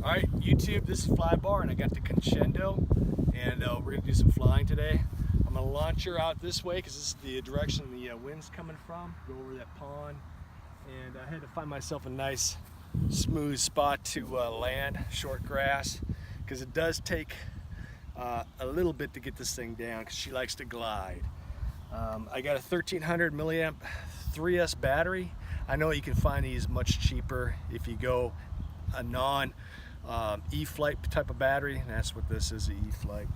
Alright, YouTube, this is Flybar, and I got the Conscendo, and we're going to do some flying today. I'm going to launch her out this way because this is the direction the wind's coming from. Go over that pond, and I had to find myself a nice smooth spot to land, short grass, because it does take a little bit to get this thing down because she likes to glide. I got a 1300 milliamp 3S battery. I know you can find these much cheaper if you go a non E-Flight type of battery. And that's what this is, a E-Flight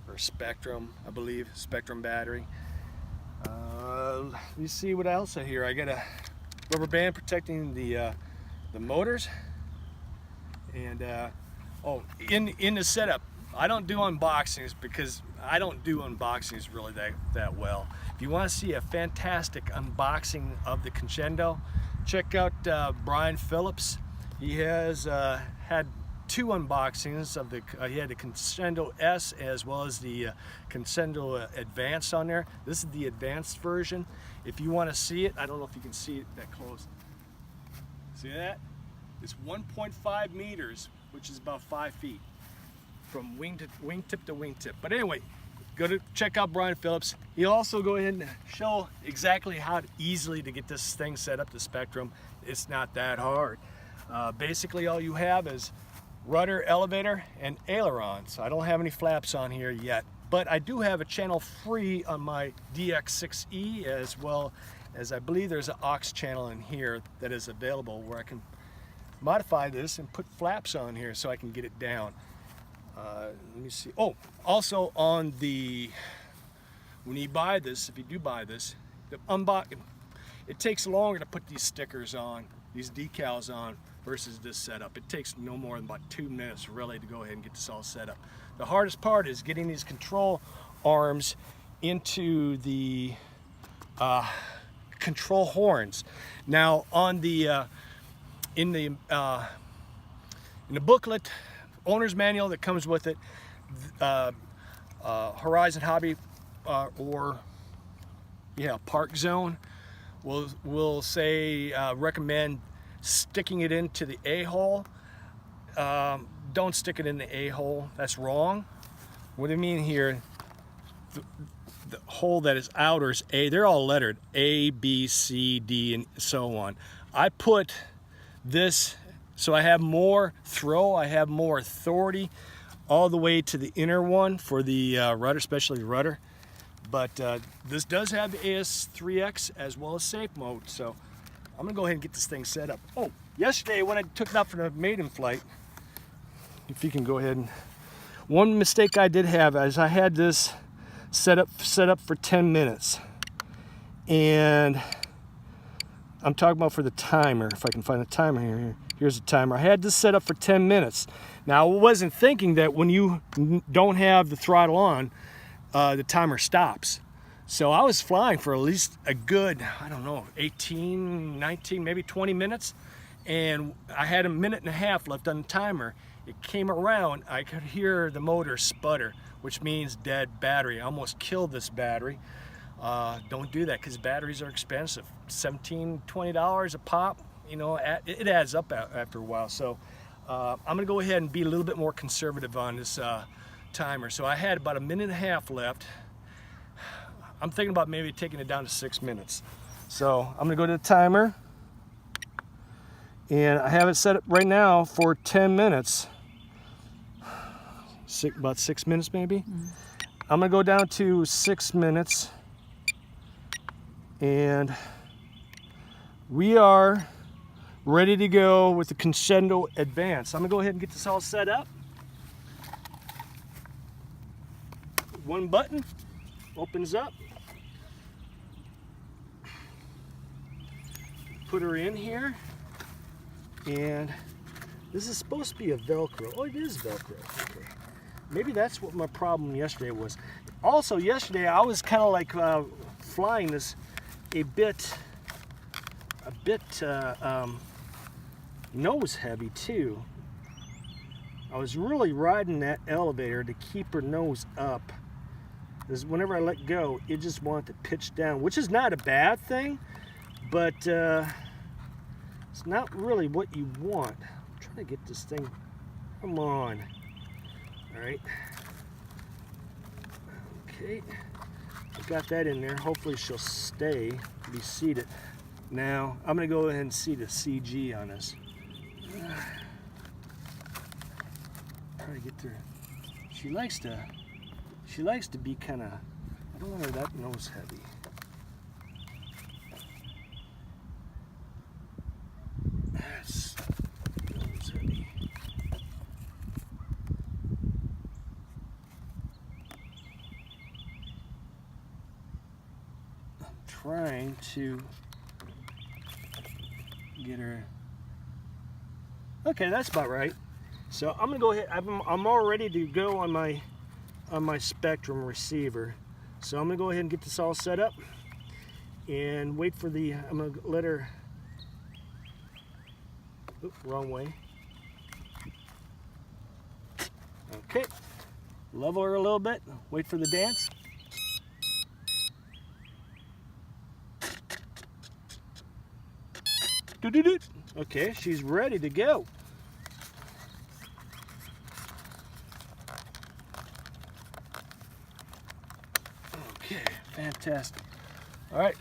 or Spektrum, I believe, Spektrum battery. Let me see what else I hear. I got a rubber band protecting the motors, and oh, in the setup, I don't do unboxings because I don't do unboxings really that well. If you want to see a fantastic unboxing of the Conscendo, check out Brian Phillips. He has had two unboxings of the, he had the Conscendo S as well as the Conscendo Advanced on there. This is the advanced version. If you want to see it, I don't know if you can see it that close. See that? It's 1.5 meters, which is about 5 feet from wingtip to wingtip. But anyway, go to check out Brian Phillips. He'll also go ahead and show exactly how easily to get this thing set up to Spektrum. It's not that hard. Basically all you have is rudder, elevator, and ailerons. I don't have any flaps on here yet, but I do have a channel free on my DX6E, as well as I believe there's an aux channel in here that is available where I can modify this and put flaps on here so I can get it down. Let me see. Oh, also on the, when you buy this, if you do buy this, the unboxing, it takes longer to put these stickers on, these decals on, versus this setup. It takes no more than about 2 minutes really to go ahead and get this all set up. The hardest part is getting these control arms into the control horns. Now on the in the booklet, owner's manual that comes with it, Horizon Hobby or Parkzone will say recommend sticking it into the A-hole. Don't stick it in the A-hole. That's wrong. What I mean here, the hole that is outer is A. They're all lettered A, B, C, D, and so on. I put this so I have more throw, I have more authority all the way to the inner one for the rudder, especially the rudder. But this does have the AS3X as well as safe mode, so I'm gonna go ahead and get this thing set up. Oh, yesterday when I took it out for the maiden flight, if you can go ahead and, one mistake I did have is I had this set up for 10 minutes. And I'm talking about for the timer, if I can find the timer here. Here's the timer. I had this set up for 10 minutes. Now, I wasn't thinking that when you don't have the throttle on, the timer stops. So I was flying for at least a good, I don't know, 18, 19, maybe 20 minutes. And I had a minute and a half left on the timer. It came around, I could hear the motor sputter, which means dead battery. I almost killed this battery. Don't do that because batteries are expensive. $17, $20 a pop. You know, it adds up after a while. So I'm gonna go ahead and be a little bit more conservative on this timer. So I had about a minute and a half left. I'm thinking about maybe taking it down to 6 minutes. So I'm gonna go to the timer, and I have it set up right now for 10 minutes. About 6 minutes maybe. I'm gonna go down to 6 minutes, and we are ready to go with the Conscendo Advanced. I'm gonna go ahead and get this all set up. One button opens up. Put her in here, and this is supposed to be a Velcro. Oh, it is Velcro. Okay. Maybe that's what my problem yesterday was. Also, yesterday I was kind of like flying this a bit nose heavy too. I was really riding that elevator to keep her nose up, because whenever I let go, it just wanted to pitch down, which is not a bad thing, but it's not really what you want. I'm trying to get this thing Come on. All right. Okay. I got that in there. Hopefully she'll stay, be seated. Now, I'm going to go ahead and see the CG on this. Try to get her. She likes to be kind of, I don't want her that nose heavy. That's nose heavy. I'm trying to get her. Okay, that's about right. So I'm gonna go ahead. I'm all ready to go on my Spektrum receiver. So I'm gonna go ahead and get this all set up and wait for the. I'm gonna let her. Oop, wrong way. Okay, level her a little bit. Wait for the dance. Doo-doo-doo. Okay, she's ready to go. Okay, fantastic. All right.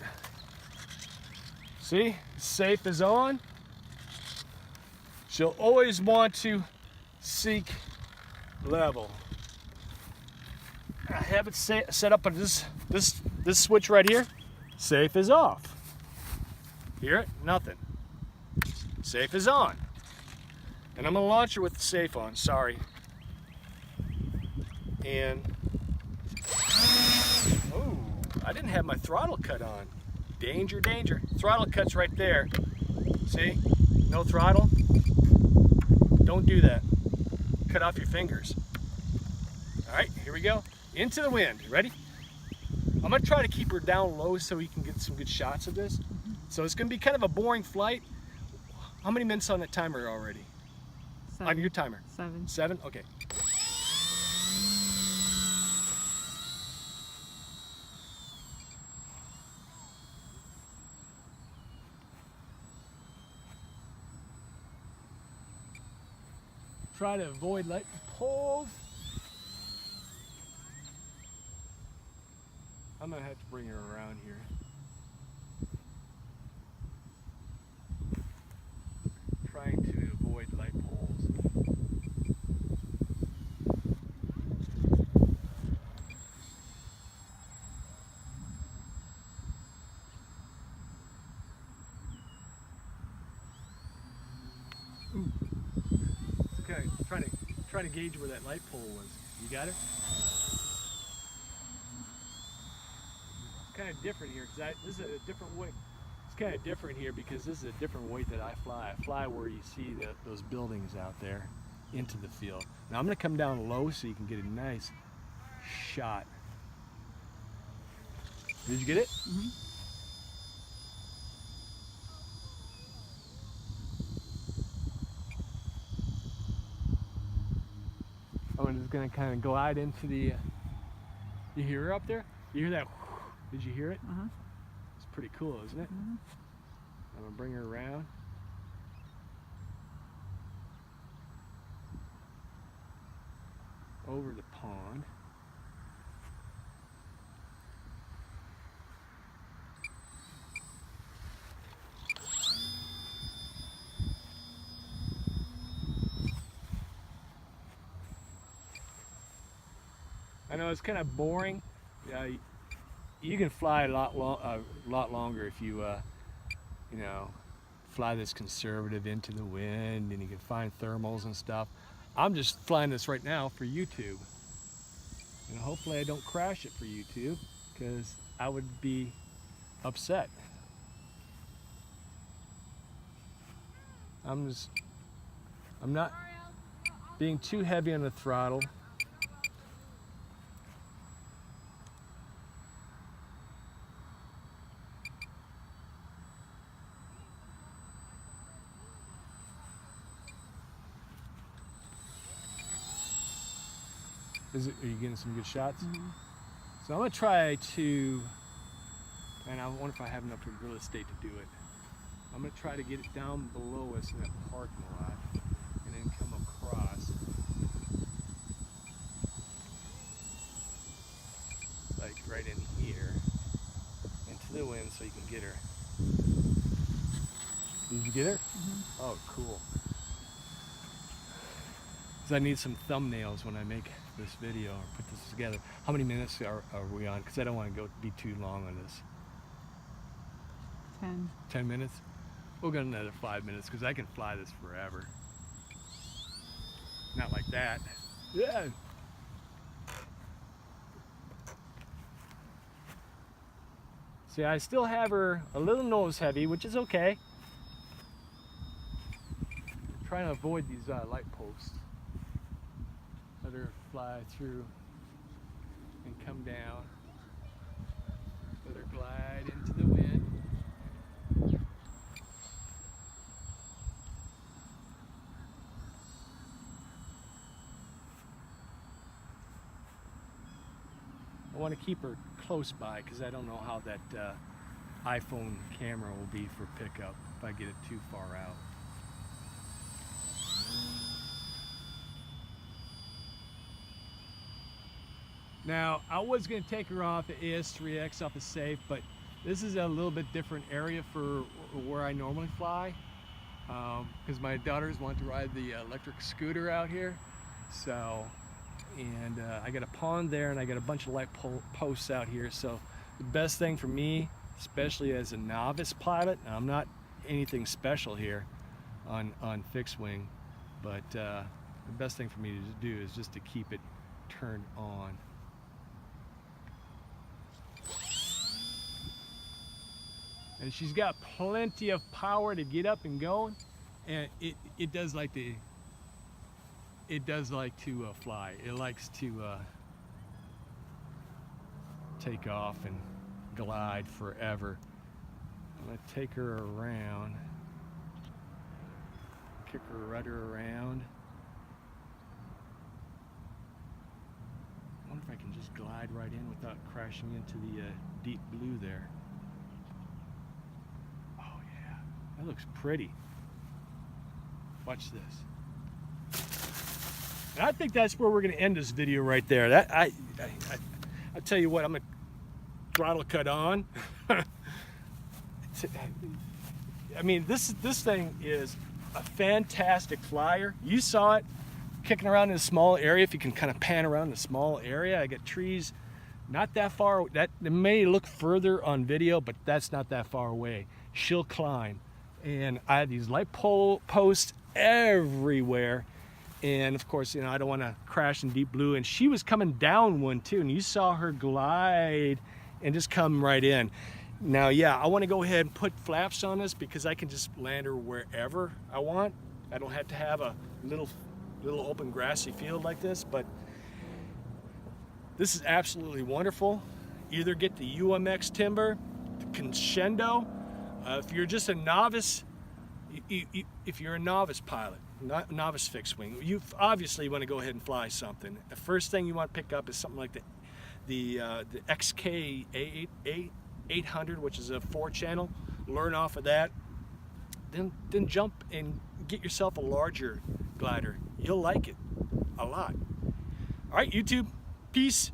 See, safe is on. She'll always want to seek level. I have it set up on this switch right here. Safe is off. Hear it? Nothing. Safe is on. And I'm gonna launch her with the safe on, sorry. And, oh, I didn't have my throttle cut on. Danger, danger. Throttle cut's right there. See? No throttle. Don't do that. Cut off your fingers. All right, here we go. Into the wind. Ready? I'm gonna try to keep her down low so we can get some good shots of this. So it's gonna be kind of a boring flight. How many minutes on that timer already? 7. On your timer? 7. 7? Okay. Try to avoid light poles. I'm gonna have to bring her around here. Trying to avoid light poles. Ooh. Okay, trying to gauge where that light pole was. You got it? It's kind of different here because this is a different way. It's kind of different here because this is a different way that I fly. I fly where you see those buildings out there into the field. Now I'm going to come down low so you can get a nice shot. Did you get it? Mm-hmm. I'm just going to kind of glide into the. You hear her up there? You hear that? Did you hear it? Uh-huh. It's pretty cool, isn't it? Mm-hmm. I'm going to bring her around. Over the pond. I know it's kind of boring. You can fly a lot longer if you, you know, fly this conservative into the wind, and you can find thermals and stuff. I'm just flying this right now for YouTube, and hopefully I don't crash it for YouTube, because I would be upset. I'm not being too heavy on the throttle. Are you getting some good shots? Mm-hmm. So I'm gonna try to, and I wonder if I have enough real estate to do it. I'm gonna try to get it down below us in that parking lot, and then come across. so you can get her. Did you get her? Mm-hmm. Oh, cool. Because I need some thumbnails when I make this video or put this together. How many minutes are we on? Because I don't want to be too long on this. 10. 10 minutes? We'll go another 5 minutes because I can fly this forever. Not like that. Yeah. See, I still have her a little nose heavy, which is okay. I'm trying to avoid these light posts. Let her fly through and come down. Let her glide into the wind. I want to keep her close by because I don't know how that iPhone camera will be for pickup if I get it too far out. Now, I was going to take her off the AS3X off the safe, but this is a little bit different area for where I normally fly because my daughters want to ride the electric scooter out here. So, and I got a pond there and I got a bunch of light posts out here. So the best thing for me, especially as a novice pilot, and I'm not anything special here on fixed wing, but the best thing for me to do is just to keep it turned on. And she's got plenty of power to get up and going, and it does like to fly. It likes to take off and glide forever. I'm gonna take her around, kick her rudder around. I wonder if I can just glide right in without crashing into the deep blue there. Oh yeah, that looks pretty. Watch this. And I think that's where we're going to end this video right there. That I tell you what, I'm going to throttle cut on. I mean, this thing is a fantastic flyer. You saw it kicking around in a small area. If you can kind of pan around in a small area, I got trees not that far. That it may look further on video, but that's not that far away. She'll climb, and I have these light pole posts everywhere. And of course, you know, I don't want to crash in deep blue. And she was coming down one too, and you saw her glide and just come right in. Now, yeah, I want to go ahead and put flaps on this because I can just land her wherever I want. I don't have to have a little open grassy field like this, but this is absolutely wonderful. Either get the UMX timber, the Conscendo. If you're just a novice, if you're a novice pilot, not novice fixed wing, you obviously want to go ahead and fly something. The first thing you want to pick up is something like the XK 800, which is a 4-channel. Learn off of that. Then jump and get yourself a larger glider. You'll like it a lot. All right, YouTube, peace.